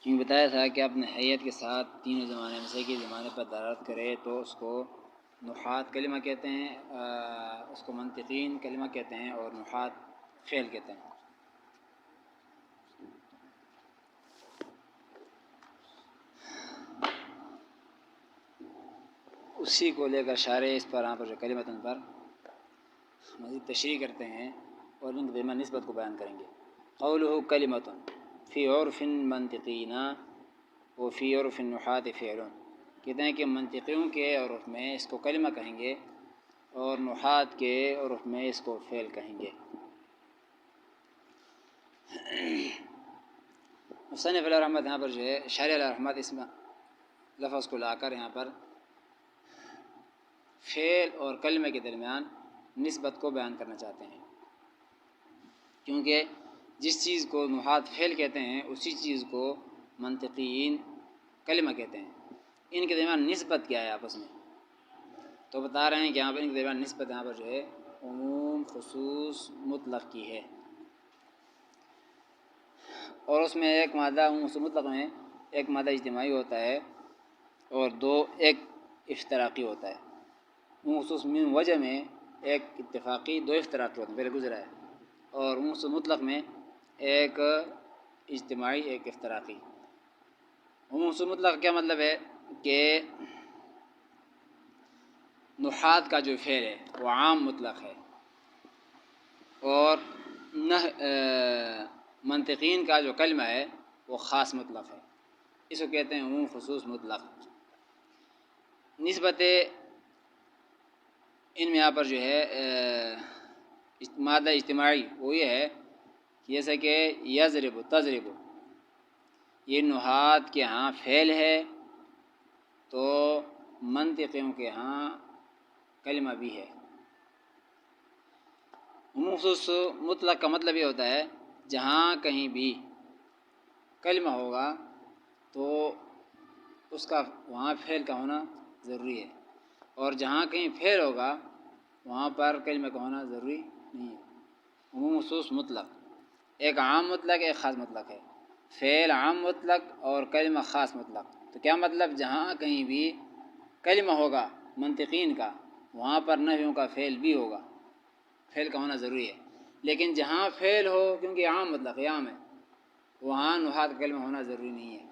کیونکہ بتایا تھا کہ اپنے حیت کے ساتھ تینوں زمانے میں سے ایک زمانے پر دلالت کرے تو اس کو نحات کلمہ کہتے ہیں، اس کو منطقین کلمہ کہتے ہیں، اور نحات فعل کہتے ہیں۔ اسی کو لے کر شارح اس پر یہاں پر جو کلمتن پر مزید تشریح کرتے ہیں اور ان کے درمیان نسبت کو بیان کریں گے۔ قولہ کلمتن فی عرف منطقین وفی عرف النحات فعل، کہتے ہیں کہ منطقیوں کے عرف میں اس کو کلمہ کہیں گے اور نحات کے عرف میں اس کو فعل کہیں گے۔ مصنف علیہ رحمت یہاں پر جو ہے شارح علیہ رحمت اس لفظ کو لا کر یہاں پر فعل اور کلمے کے درمیان نسبت کو بیان کرنا چاہتے ہیں، کیونکہ جس چیز کو نحات فعل کہتے ہیں اسی چیز کو منطقین کلمہ کہتے ہیں۔ ان کے درمیان نسبت کیا ہے آپس میں، تو بتا رہے ہیں کہ یہاں پر ان کے درمیان نسبت یہاں پر جو ہے عموم خصوص مطلق کی ہے، اور اس میں ایک مادہ عموم خصوص مطلق میں ایک مادہ اجتماعی ہوتا ہے اور ایک افتراقی ہوتا ہے۔ عموم خصوص من وجہ میں ایک اتفاقی، دو افتراقی ہوتے ہیں، پہلے گزرا ہے، اور عموم خصوص مطلق میں ایک اجتماعی ایک افتراقی۔ عموم خصوص مطلق کا کیا مطلب ہے کہ نحات کا جو فعل ہے وہ عام مطلق ہے، اور منطقین کا جو کلمہ ہے وہ خاص مطلق ہے، اس کو کہتے ہیں عموم خصوص مطلق۔ نسبت ان میں یہاں پر جو ہے مادہ اجتماعی وہ یہ ہے کہ جیسا کہ یضرب تضرب، یہ نحات کے ہاں فعل ہے تو منطقیوں کے ہاں کلمہ بھی ہے۔ عموم خصوص مطلق کا مطلب یہ ہوتا ہے جہاں کہیں بھی کلمہ ہوگا تو اس کا وہاں فعل کا ہونا ضروری ہے، اور جہاں کہیں فعل ہوگا وہاں پر کلمہ کا ہونا ضروری نہیں ہے۔ عموم خصوص مطلق ایک عام مطلق ایک خاص مطلق ہے، فعل عام مطلق اور کلمہ خاص مطلق۔ تو کیا مطلب، جہاں کہیں بھی کلمہ ہوگا منطقین کا وہاں پر نحویوں کا فعل بھی ہوگا، فعل کا ہونا ضروری ہے، لیکن جہاں فعل ہو کیونکہ عام مطلق عام ہے وہاں نحات کا کلمہ ہونا ضروری نہیں ہے۔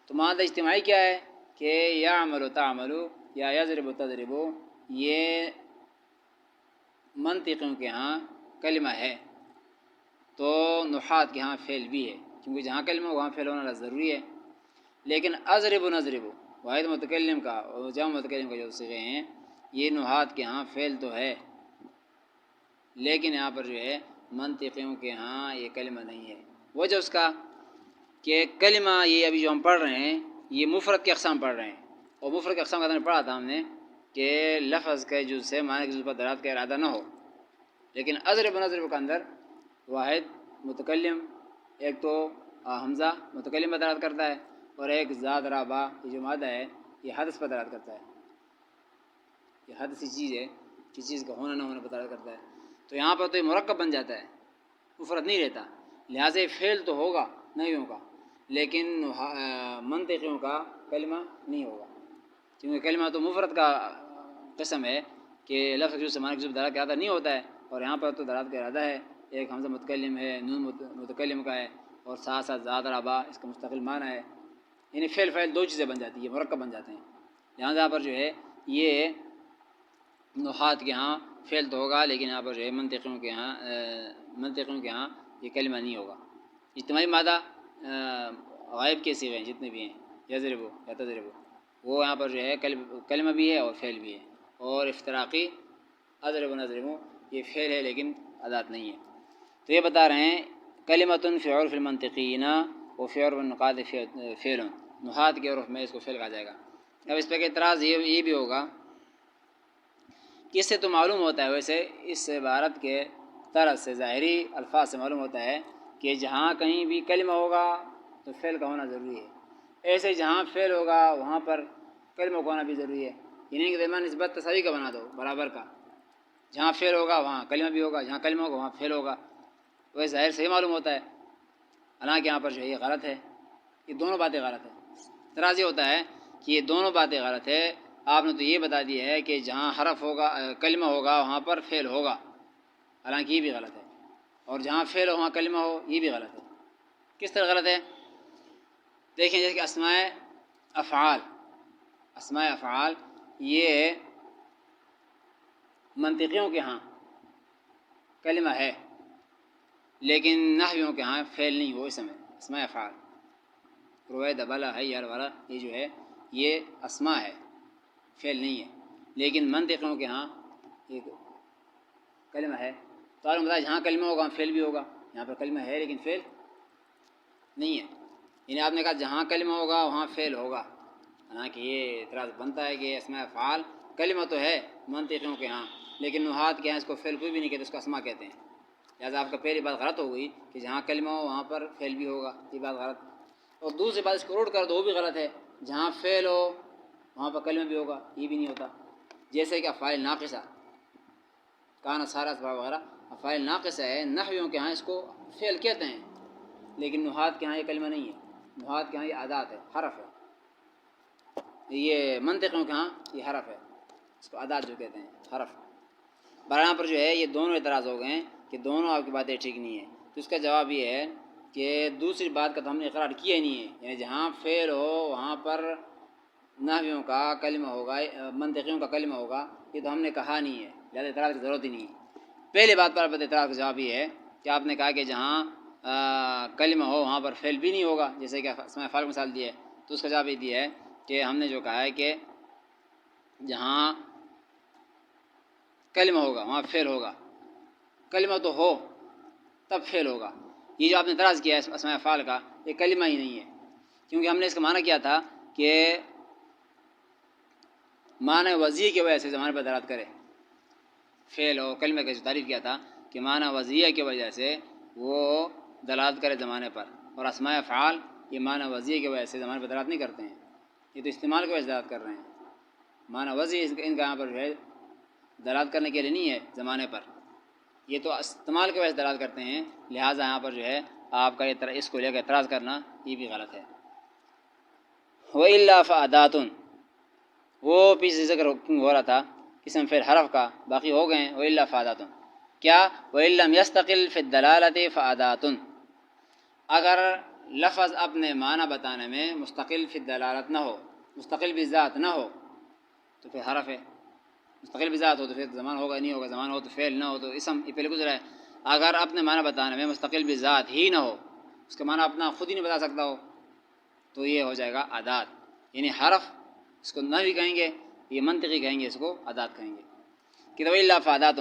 تو مادہ اجتماعی کیا ہے کہ یعمل و تعمل یا یضرب و تضرب، یہ منطقیوں کے ہاں کلمہ ہے تو نحات کے ہاں فعل بھی ہے، کیونکہ جہاں کلمہ وہاں فعل ہونا ضروری ہے۔ لیکن اضرب و نضرب واحد متکلم کا اور جمع متکلم کا جو صیغے ہیں یہ نحات کے ہاں فعل تو ہے، لیکن یہاں پر جو ہے منطقیوں کے ہاں یہ کلمہ نہیں ہے۔ وجہ اس کا کہ کلمہ یہ ابھی جو ہم پڑھ رہے ہیں یہ مفرد کے اقسام پڑھ رہے ہیں، اور مفرد کے اقسام کا ہم نے پڑھا تھا ہم نے کہ لفظ کے جز سے معنی کے جز پر دلالت کا ارادہ نہ ہو، لیکن اضرب و نضرب کے اندر واحد متکلم، ایک تو حمزہ متکلم پر دلالت کرتا ہے، اور ایک زاد را با یہ جو مادہ ہے یہ حدث پر دلالت کرتا ہے، یہ حدثی چیز ہے، کسی چیز کا ہونا نہ ہونا پر دلالت کرتا ہے۔ تو یہاں پر تو یہ مرکب بن جاتا ہے، مفرد نہیں رہتا، لہٰذا فعل تو ہوگا نحویوں کا لیکن منطقیوں کا کلمہ نہیں ہوگا، کیونکہ کلمہ تو مفرد کا قسم ہے کہ لفظ جو سے معنی کے دلالت کا ارادہ نہیں ہوتا ہے، اور یہاں پر تو دلالت کا ارادہ ہے، ایک حمزہ متکلم ہے، نون متکلم کا ہے، اور ساتھ ساتھ زاد رابا اس کا مستقل معنی ہے، یعنی فعل دو چیزیں بن جاتی ہیں، مرکب بن جاتے ہیں۔ لہٰذا یہاں پر جو ہے یہ نحات کے ہاں فعل تو ہوگا لیکن یہاں پر جو ہے منطقیوں کے ہاں یہ کلمہ نہیں ہوگا۔ اجتماعی مادہ غائب کے صیغے ہیں جتنے بھی ہیں، یضرب یا تضرب، وہ یہاں پر جو ہے کلمہ بھی ہے اور فعل بھی ہے، اور افتراقی اضرب و نضرب یہ فعل ہے لیکن ادات نہیں ہے۔ تو یہ بتا رہے ہیں کلمۃ فی عرف المنطقین و فی عرف النحات فعل، نحات کے عرف میں اس کو فعل کہا جائے گا۔ اب اس پہ ایک اعتراض یہ بھی ہوگا کہ اس سے تو معلوم ہوتا ہے، ویسے اس عبارت کے طرز سے ظاہری الفاظ سے معلوم ہوتا ہے کہ جہاں کہیں بھی کلمہ ہوگا تو فعل کا ہونا ضروری ہے، ایسے جہاں فعل ہوگا وہاں پر کلمہ کا ہونا بھی ضروری ہے، انہیں کے درمیان نسبت تساوی کا بنا دو، برابر کا، جہاں فعل ہوگا وہاں کلمہ بھی ہوگا، جہاں کلمہ ہوگا وہاں فعل ہوگا، وہ ظاہر صحیح معلوم ہوتا ہے، حالانکہ یہاں پر جو ہے یہ غلط ہے۔ یہ دونوں باتیں غلط ہیں۔ اعتراض یہ ہوتا ہے کہ یہ دونوں باتیں غلط ہے، آپ نے تو یہ بتا دیا ہے کہ جہاں حرف ہوگا کلمہ ہوگا وہاں پر فعل ہوگا، حالانکہ یہ بھی غلط ہے، اور جہاں فعل ہو وہاں کلمہ ہو یہ بھی غلط ہے۔ کس طرح غلط ہے؟ دیکھیں جیسے کہ اسماء افعال یہ منطقیوں کے ہاں کلمہ ہے، لیکن نحویوں کے ہاں فعل نہیں، وہ اسم ہے اسماء افعال۔ رویدہ، بلا، حیّر، والا، یہ جو ہے یہ اسماء ہے، فعل نہیں ہے، لیکن منطقیوں کے ہاں یہ کلمہ ہے۔ تو آپ نے بتایا جہاں کلمہ ہوگا وہاں فعل بھی ہوگا، یہاں پر کلمہ ہے لیکن فعل نہیں ہے، یعنی آپ نے کہا جہاں کلمہ ہوگا وہاں فعل ہوگا، حالانکہ یہ اعتراض بنتا ہے کہ اسماء افعال کلمہ تو ہے منطقیوں کے ہاں، لیکن نحات کے ہاں اس کو فعل کوئی بھی نہیں کہتے، اس کو اسماء کہتے ہیں۔ لہٰذا آپ کا پہلی بات غلط ہو گئی کہ جہاں کلمہ ہو وہاں پر فعل بھی ہوگا، یہ بات غلط۔ اور دوسری بات اس کو روٹ کر دو، وہ بھی غلط ہے، جہاں فعل ہو وہاں پر کلمہ بھی ہوگا، یہ بھی نہیں ہوتا۔ جیسے کہ افعال ناقصہ، کان، سارا، اسباب وغیرہ افعال ناقصہ ہے، نحویوں کے ہاں اس کو فعل کہتے ہیں، لیکن نحات کے ہاں یہ کلمہ نہیں ہے، نحات کے ہاں یہ عادات ہے، حرف ہے۔ یہ منطقیوں کے ہاں یہ حرف ہے، اس کو عادات جو کہتے ہیں، حرف۔ برہنہ پر جو ہے یہ دونوں اعتراض ہو گئے ہیں کہ دونوں آپ کی باتیں ٹھیک نہیں ہیں، تو اس کا جواب یہ ہے کہ دوسری بات کا تو ہم نے اقرار کیا ہی نہیں ہے، یعنی جہاں فعل ہو وہاں پر نحویوں کا کلمہ ہوگا، منطقیوں کا کلمہ ہوگا، یہ تو ہم نے کہا نہیں ہے، لہٰذا اعتراض کی ضرورت ہی نہیں ہے۔ پہلی بات پر اعتراض کا جواب یہ ہے کہ آپ نے کہا کہ جہاں کلمہ ہو وہاں پر فعل بھی نہیں ہوگا، جیسے کہ اسماء افعال کی مثال دی ہے، تو اس کا جواب یہ دیا ہے کہ ہم نے جو کہا ہے کہ جہاں کلمہ ہوگا وہاں فعل ہوگا، کلمہ تو ہو تب فعل ہوگا۔ یہ جو آپ نے اعتراض کیا ہے اسماء افعال کا، یہ کلمہ ہی نہیں ہے، کیونکہ ہم نے اس کا معنی کیا تھا کہ معنی وضعی کی وجہ سے زمانے پر دلالت کرے، فعل اور کلمہ کا جو تعریف کیا تھا کہ معنی وضعیہ کی وجہ سے وہ دلالت کرے زمانے پر، اور اسماء افعال یہ معنی وضعیہ کی وجہ سے زمانے پر دلالت نہیں کرتے ہیں، یہ تو استعمال کی وجہ سے دلالت کر رہے ہیں۔ معنی وضعی ان کا یہاں پر جو ہے دلالت کرنے کے لیے نہیں ہے زمانے پر، یہ تو استعمال کی وجہ سے دلالت کرتے ہیں، لہٰذا یہاں پر جو ہے آپ کا اس کو لے کر اعتراض کرنا یہ بھی غلط ہے۔ وَإِلَّا فَأَدَاتٌ، وہ پیچھے ذکر ہو رہا تھا اسم فعل حرف کا، باقی ہو گئے ہیں۔ وَإِلَّا فَأَدَاتٌ کیا؟ وَإِن لَّمْ يَسْتَقِلْ فِي الدَّلَالَةِ فَأَدَاتٌ، اگر لفظ اپنے معنی بتانے میں مستقل فی الدلالت نہ ہو، مستقل بذات نہ ہو تو پھر حرف ہے، مستقل بذات ہو تو پھر زمان ہوگا، نہیں ہوگا، زمان ہو تو فعل، نہ ہو تو اسم، یہ پہلے گزرا ہے۔ اگر اپنے معنی بتانے میں مستقل بذات ہی نہ ہو، اس کا معنی اپنا خود ہی نہیں بتا سکتا ہو، تو یہ ہو جائے گا عادات، یعنی حرف اس کو نحوی کہیں گے، یہ منطقی کہیں گے، اس کو عادات کہیں گے۔ کہ وَإِلَّا فَأَدَاتٌ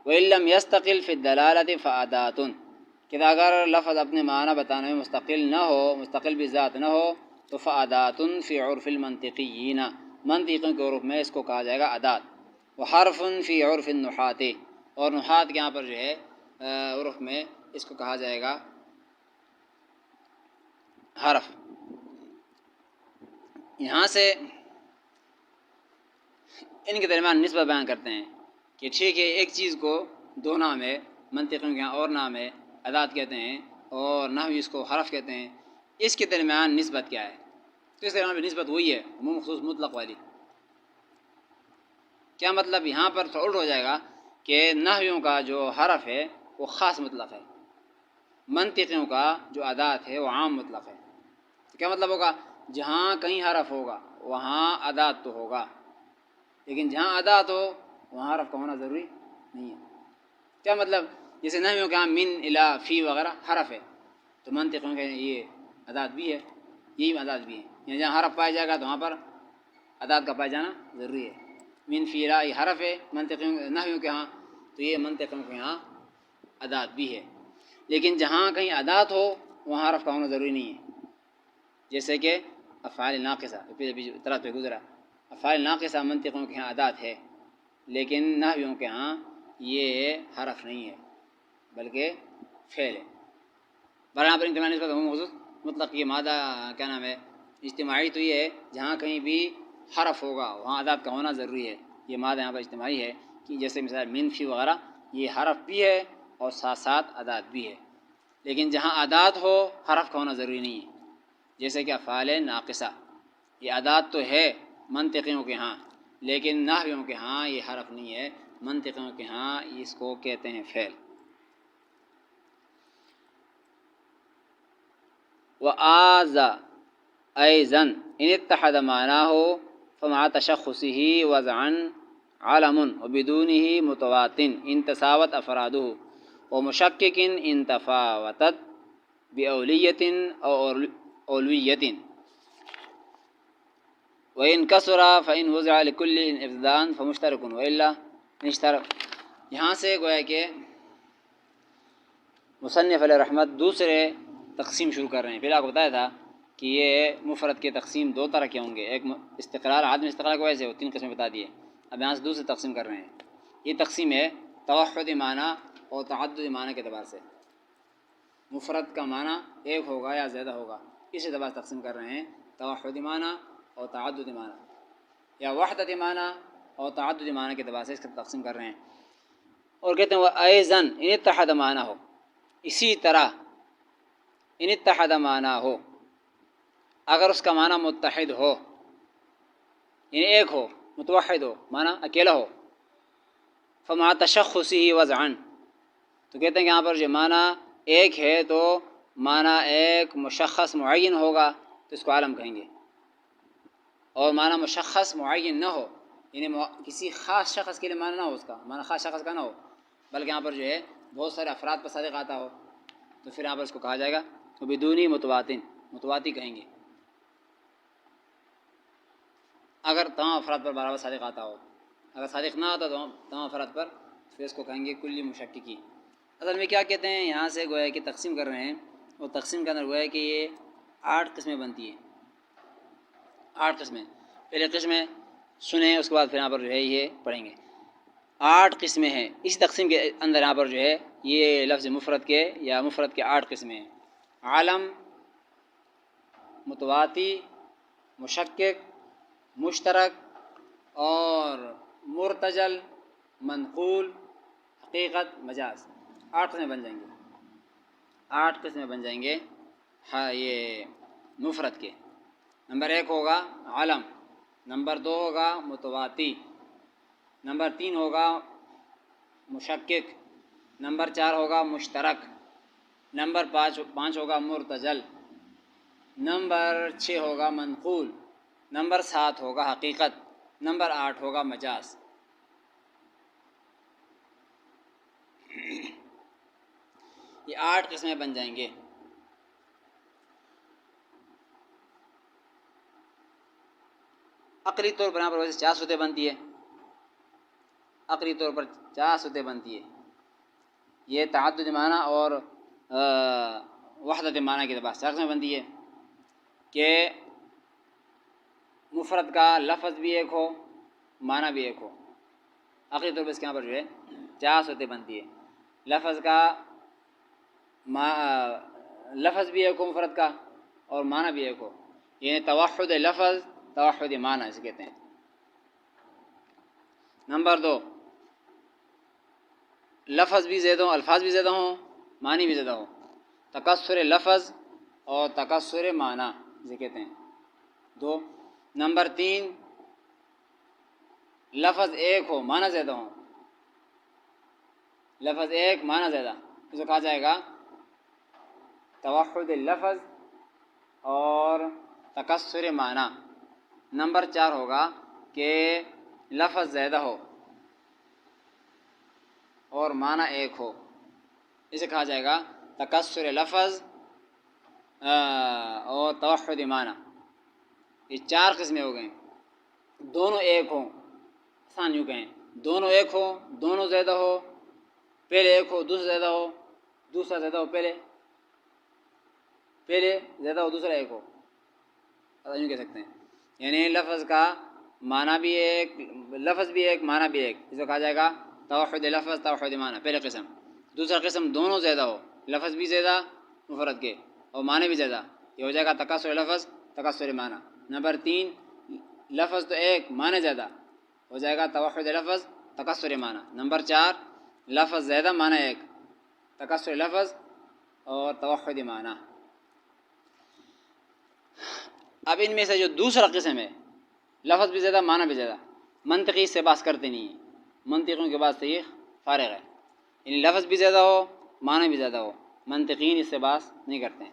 وَإِن لَّمْ يَسْتَقِلْ فِي الدَّلَالَةِ فَأَدَاتٌ، کہ اگر لفظ اپنے معنی بتانے میں مستقل نہ ہو، مستقل بذات نہ ہو تو فَأَدَاتٌ فِي عُرْفِ الْمَنطِقِيِّينَ، منطقیوں کے عرف میں اس کو کہا جائے گا عادات۔ وَحَرْفٌ فِي عُرْفِ النُّحَاةِ، اور نحات کے یہاں پر جو ہے عرف میں اس کو کہا جائے گا حرف۔ یہاں سے ان کے درمیان نسبت بیان کرتے ہیں کہ ٹھیک ہے ایک چیز کو دو نام ہے، منطقیوں کے یہاں اور نام ہے، عادات کہتے ہیں، اور نحوی اس کو حرف کہتے ہیں، اس کے درمیان نسبت کیا ہے؟ تو اس درمیان نسبت وہی ہے عموم خصوص مطلق والی۔ کیا مطلب؟ یہاں پر تھوڑا الٹ ہو جائے گا کہ نحویوں کا جو حرف ہے وہ خاص مطلق ہے، منطقیوں کا جو عادات ہے وہ عام مطلق ہے۔ تو کیا مطلب ہوگا؟ جہاں کہیں حرف ہوگا وہاں عادات تو ہوگا، لیکن جہاں عادات ہو وہاں حرف کا ہونا ضروری نہیں ہے۔ کیا مطلب؟ جیسے نحویوں کے یہاں من، الی، فی وغیرہ حرف ہے، تو منطقیوں کے یہ عادات بھی ہے، یہی عادات بھی ہیں، یعنی جہاں حرف پایا جائے گا تو وہاں پر عادات کا پایا جانا ضروری ہے۔ من، فی، الی یہ حرف ہے منطقیوں نحویوں کے ہاں، تو یہ منطقیوں کے یہاں عادات بھی ہے، لیکن جہاں کہیں عادات ہو وہاں حرف کا ہونا ضروری نہیں ہے۔ جیسے کہ افعال ناقصہ، طرح پہ گزرا، افعال ناقصہ منطقیوں کے ہاں عادات ہے، لیکن نحویوں کے ہاں یہ حرف نہیں ہے بلکہ فعل ہے۔ برابر ان کے نسبت عموم خصوص مطلق، یہ مادہ کیا نام ہے اجتماعی، تو یہ ہے جہاں کہیں بھی حرف ہوگا وہاں عادات کا ہونا ضروری ہے، یہ مادہ یہاں پر اجتماعی ہے، کہ جیسے مثال من، فی وغیرہ یہ حرف بھی ہے اور ساتھ ساتھ عادات بھی ہے، لیکن جہاں عادات ہو حرف کا ہونا ضروری نہیں ہے۔ جیسے کہ افعال ناقصہ، یہ ادات تو ہے منطقیوں کے ہاں، لیکن نحویوں کے ہاں یہ حرف نہیں ہے، منطقیوں کے ہاں اس کو کہتے ہیں فعل۔ وآذا أيضا إن اتحد معناه فمع تشخصه وضعا علم وبدونه متوات إن تساوت أفراده ومشكك إن تفاوتت بأولية أو أولوية وإن كسر فإن وزع لكل ابتداء فمشترك وإلا اشترك۔ یہاں سے گویا کہ مصنف علیہ رحمت دوسرے تقسیم شروع کر رہے ہیں۔ پہلے آپ کو بتایا تھا کہ یہ مفرد کے تقسیم دو طرح کے ہوں گے، ایک استقرار، عدم استقرار کی وجہ سے وہ تین قسمیں بتا دیے، اب یہاں سے دوسری تقسیم کر رہے ہیں۔ یہ تقسیم ہے توحد معنی اور تعدد معنی کے اعتبار سے، مفرد کا معنی ایک ہوگا یا زیادہ ہوگا، اس اعتبار سے تقسیم کر رہے ہیں، توحد معنی اور تعدد معنی، یا وحدت معنی اور تعدد معنی کے اعتبار سے اس کا تقسیم کر رہے ہیں۔ اور کہتے ہیں وہ ایزن ان اتحد معنی ہو، اسی طرح ان اتحد معنی ہو، اگر اس کا معنی متحد ہو، یعنی ایک ہو، متوحد ہو، معنی اکیلا ہو، فمع تشخصه وضعا، تو کہتے ہیں کہ یہاں پر جو معنی ایک ہے تو معنی ایک مشخص معین ہوگا تو اس کو عالم کہیں گے، اور معنی مشخص معین نہ ہو، یعنی کسی خاص شخص کے لیے معنی نہ ہو، اس کا معنی خاص شخص کا نہ ہو، بلکہ یہاں پر جو ہے بہت سارے افراد پر صادق آتا ہو، تو پھر یہاں پر اس کو کہا جائے گا تو بدونی متواتن، متواتی کہیں گے۔ اگر تمام افراد پر برابر صادق آتا ہو، اگر صادق نہ آتا تو تمام افراد پر، پھر اس کو کہیں گے کلی مشککی۔ اصل میں کیا کہتے ہیں، یہاں سے گویا کہ تقسیم کر رہے ہیں، اور تقسیم کے اندر گویا کہ یہ 8 قسمیں بنتی ہیں، 8 قسمیں۔ پہلے قسمیں سنیں، اس کے بعد پھر یہاں پر جو ہے یہ پڑھیں گے۔ 8 قسمیں ہیں اس تقسیم کے اندر، یہاں پر جو ہے یہ لفظ مفرد کے یا مفرد کے 8 قسمیں ہیں: عالم، متواتی، مشکک، مشترک اور مرتجل، منقول، حقیقت، مجاز۔ 8 قسمیں بن جائیں گے، 8 قسمیں بن جائیں گے ہاں یہ مفرد کے۔ نمبر 1 ہوگا عالم، نمبر 2 ہوگا متواتی، نمبر 3 ہوگا مشکک، نمبر 4 ہوگا مشترک، نمبر 5 ہوگا مرتجل، نمبر 6 ہوگا منقول، نمبر 7 ہوگا حقیقت، نمبر 8 ہوگا مجاز۔ یہ 8 قسمیں بن جائیں گے۔ عقلی طور پر یہاں پر ویسے 4 صورتیں بنتی ہے، عقلی طور پر 4 صورتیں بنتی ہے، یہ تعدد معنی اور وحدت معنی کے اعتبار سے 4 قسمیں بنتی ہے کہ مفرد کا لفظ بھی ایک ہو، معنی بھی ایک ہو۔ عقلی طور پر اس کے یہاں پر جو ہے 4 صورتیں بنتی ہے، لفظ کا لفظ بھی ایک ہو مفرد کا اور معنی بھی ایک ہو، یعنی توحد لفظ، توحد معنی اسے کہتے ہیں۔ نمبر 2، لفظ بھی زیادہ ہوں، الفاظ بھی زیادہ ہوں، معنی بھی زیادہ ہو، تکسر لفظ اور تکسر معنی اسے کہتے ہیں 2۔ نمبر 3، لفظ ایک ہو، معنی زیادہ ہوں، لفظ ایک، معنی زیادہ، اسے کہا جائے گا توحد لفظ اور تکسر معنی۔ نمبر 4 ہوگا کہ لفظ زیادہ ہو اور معنی ایک ہو، اسے کہا جائے گا تکسر لفظ اور توحد معنی۔ یہ 4 قسمیں ہو گئیں۔ دونوں ایک ہوں، آسان یوں کہیں، دونوں ایک ہو، دونوں زیادہ ہو، پہلے ایک ہو دوسرا زیادہ ہو، دوسرا زیادہ ہو پہلے زیادہ ہو دوسرا ایک ہو، یوں کہہ سکتے ہیں۔ یعنی لفظ کا معنی بھی ایک، لفظ بھی ایک، معنی بھی ایک، اس کو کہا جائے گا توحد لفظ توحد معنی، پہلے قسم۔ دوسرا قسم دونوں زیادہ ہو، لفظ بھی زیادہ مفرد کے اور معنی بھی زیادہ، یہ ہو جائے گا تکسر لفظ تکسر معنی۔ نمبر 3، لفظ تو ایک، معنی زیادہ، ہو جائے گا توحد لفظ تکسر معنی۔ نمبر 4، لفظ زیادہ، معنی ایک، تکسر لفظ اور توحد معنی۔ اب ان میں سے جو دوسرا قسم ہے، لفظ بھی زیادہ معنی بھی زیادہ، منطقی سے بحث کرتے نہیں ہیں، منطقیوں کے بعد سے یہ فارغ ہے، یعنی لفظ بھی زیادہ ہو معنی بھی زیادہ ہو، منطقین اس سے بحث نہیں کرتے ہیں،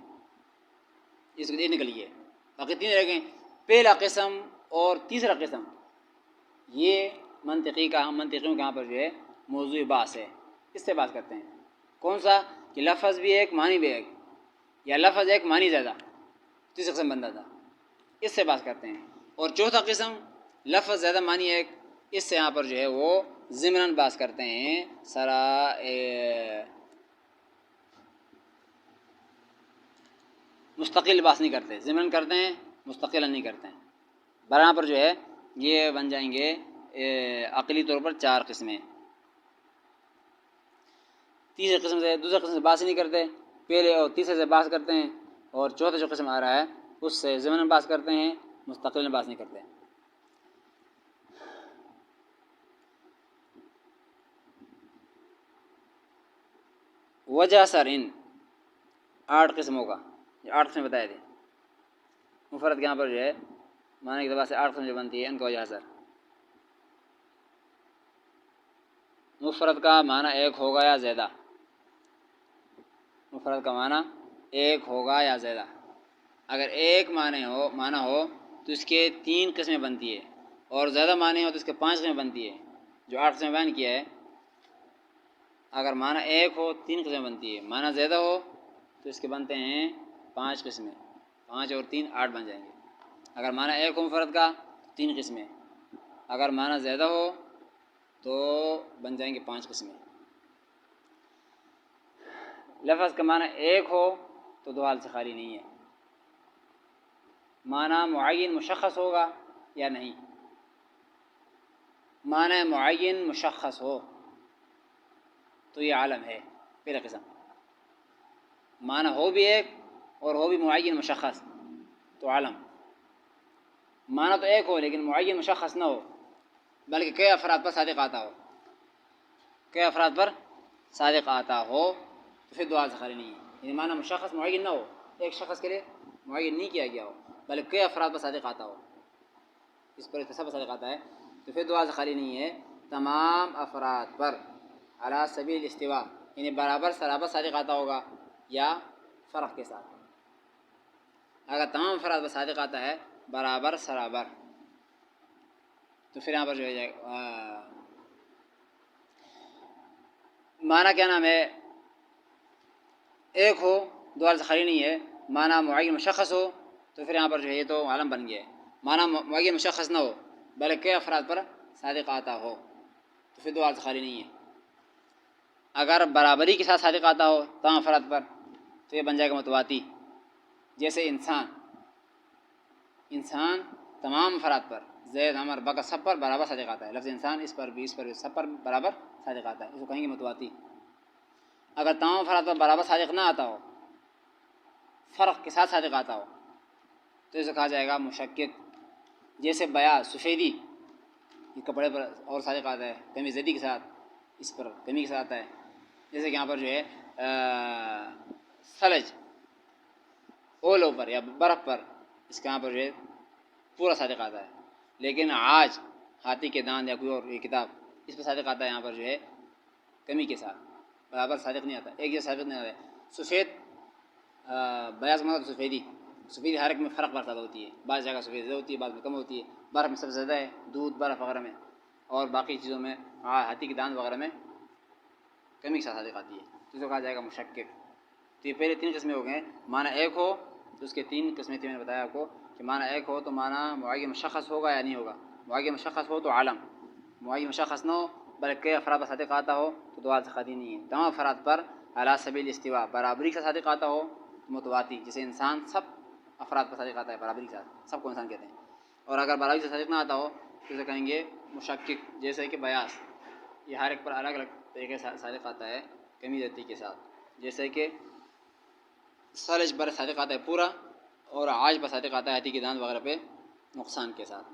اس کو یہ نکلیے باقی تین رہ گئے۔ پہلا قسم اور تیسرا قسم یہ منطقیوں کے یہاں پر جو ہے موضوع بحث ہے، اس سے بحث کرتے ہیں۔ کون سا؟ کہ لفظ بھی ایک معنی بھی ایک، یا لفظ ایک معنی زیادہ، تیسرا قسم بندہ تھا، اس سے بحث کرتے ہیں۔ اور چوتھا قسم لفظ زیادہ معنی ایک، اس سے یہاں پر جو ہے وہ ضمناً بحث کرتے ہیں، مستقل بحث نہیں کرتے، ضمناً کرتے ہیں مستقلا نہیں کرتے ہیں۔ برابر پر جو ہے یہ بن جائیں گے عقلی طور پر 4 قسمیں۔ تیسرے قسم سے دوسرے قسم سے بحث نہیں کرتے، پہلے اور تیسرے سے بحث کرتے ہیں، اور چوتھا جو قسم آ رہا ہے اس سے ضمناً بحث کرتے ہیں، مستقل بحث نہیں کرتے۔ وجہ سر ان 8 قسموں کا، یہ 8 قسمیں بتائے تھے مفرد کے یہاں پر جو ہے معنی کے اعتبار سے 8 قسم جو بنتی ہے ان کا وجہ سر۔ مفرد کا معنی ایک ہوگا یا زیادہ، مفرد کا معنی ایک ہوگا یا زیادہ، اگر ایک معنی ہو تو اس کے 3 قسمیں بنتی ہے، اور زیادہ معنی ہو تو اس کے 5 قسمیں بنتی ہے۔ جو 8 قسمیں بیان کیا ہے، اگر معنی ایک ہو 3 قسمیں بنتی ہے، معنی زیادہ ہو تو اس کے بنتے ہیں 5 قسمیں، 5 اور 3 8 بن جائیں گے۔ اگر معنی ایک ہو مفرد کا 3 قسمیں، اگر معنی زیادہ ہو تو بن جائیں گے 5 قسمیں۔ لفظ کا معنی ایک ہو تو 2 حال سے خالی نہیں ہے، معنی معین مشخص ہوگا یا نہیں، معنی معین مشخص ہو تو یہ عالم ہے، پہلا قسم۔ معنی ہو بھی ایک اور ہو بھی معین مشخص تو عالم۔ معنی تو ایک ہو لیکن معین مشخص نہ ہو، بلکہ کئی افراد پر صادق آتا ہو، کئی افراد پر صادق آتا ہو تو پھر 2 حال سے خالی نہیں ہے، یعنی معنی مشخص معین نہ ہو، ایک شخص کے لیے معین نہیں کیا گیا ہو بلکہ کئی افراد پر صادق آتا ہو، اس پر سب صادق آتا ہے تو پھر 2 حال سے خالی نہیں ہے۔ تمام افراد پر علی سبیل الاستواء، یعنی برابر سرابر صادق آتا ہوگا یا فرق کے ساتھ۔ اگر تمام افراد پر صادق آتا ہے برابر سرابر تو پھر یہاں پر جو ہے معنی کیا نام ہے ایک ہو 2 حال سے خالی نہیں ہے، معنی معین مشخص ہو تو پھر یہاں پر جو ہے یہ تو عالم بن گیا ہے۔ معنی معین مشخص نہ ہو بلکہ کئی افراد پر صادق آتا ہو تو پھر 2 حال سے خالی نہیں ہے۔ اگر برابری کے ساتھ صادق آتا ہو تمام افراد پر تو یہ بن جائے گا متواتی، جیسے انسان تمام افراد پر، زید عمر بکر سب پر برابر صادق آتا ہے، لفظ انسان اس پر بھی سب پر برابر صادق آتا ہے، اس کو کہیں گے متواتی۔ اگر تمام افراد پر برابر صادق نہ آتا ہو، فرق کے ساتھ صادق آتا ہو تو اسے کہا جائے گا مشکک، جیسے بیاض سفیدی یہ کپڑے پر اور صادق آتا ہے، کمی زدی کے ساتھ اس پر کمی کے ساتھ آتا ہے، جیسے کہ یہاں پر جو ہے ثلج اولوں پر یا برف پر اس کے یہاں پر جو ہے پورا صادق آتا ہے، لیکن عاج ہاتھی کے داند یا کوئی اور یہ کتاب اس پر صادق آتا ہے، یہاں پر جو ہے کمی کے ساتھ برابر صادق نہیں آتا، ایک جیسا صادق نہیں آتا ہے۔ سفید بیاض مطلب سفیدی ہر ایک میں فرق برسات ہوتی ہے، بعض جگہ سفید زیادہ ہوتی ہے بعض میں کم ہوتی ہے، برف میں سب سے زیادہ ہے، دودھ برف وغیرہ میں، اور باقی چیزوں میں ہاتھی کے داند وغیرہ میں کمی کے ساتھ صادق آتی ہے، تو اس کو کہا جائے گا مشکک۔ تو یہ پہلے 3 قسمیں ہو گئے، معنی ایک ہو تو اس کے 3 قسمیں تھیں، میں نے بتایا آپ کو کہ معنی ایک ہو تو معنی معین مشخص ہوگا یا نہیں ہوگا، معین مشخص ہو تو عالم، معین مشخص نہ ہو بلکہ افراد پر صادق آتا ہو تو 2 حال سے خالی نہیں ہے۔ تمام افراد پر علی سبیل الاستواء برابری کے ساتھ صادق آتا ہو تو متواتی، جیسے انسان سب افراد پر صادق آتا ہے برابری کے ساتھ، سب کو انسان کہتے ہیں، اور اگر برابری سے صادق نہ آتا ہو تو اسے کہیں گے مشکک، جیسے کہ بیاض یہ ہر ایک پر الگ الگ طریقے سے صادق آتا ہے کمی زیادتی کے ساتھ، جیسے کہ ثلج پر صادق آتا ہے پورا اور عاج پر صادق آتا ہے ہاتھی کے داند وغیرہ پہ نقصان کے ساتھ۔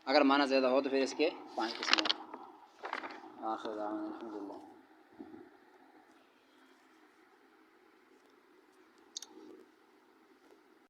اگر معنی زیادہ ہو تو پھر اس کے 5 قسمیں۔ آخر دعوانا الحمدللہ۔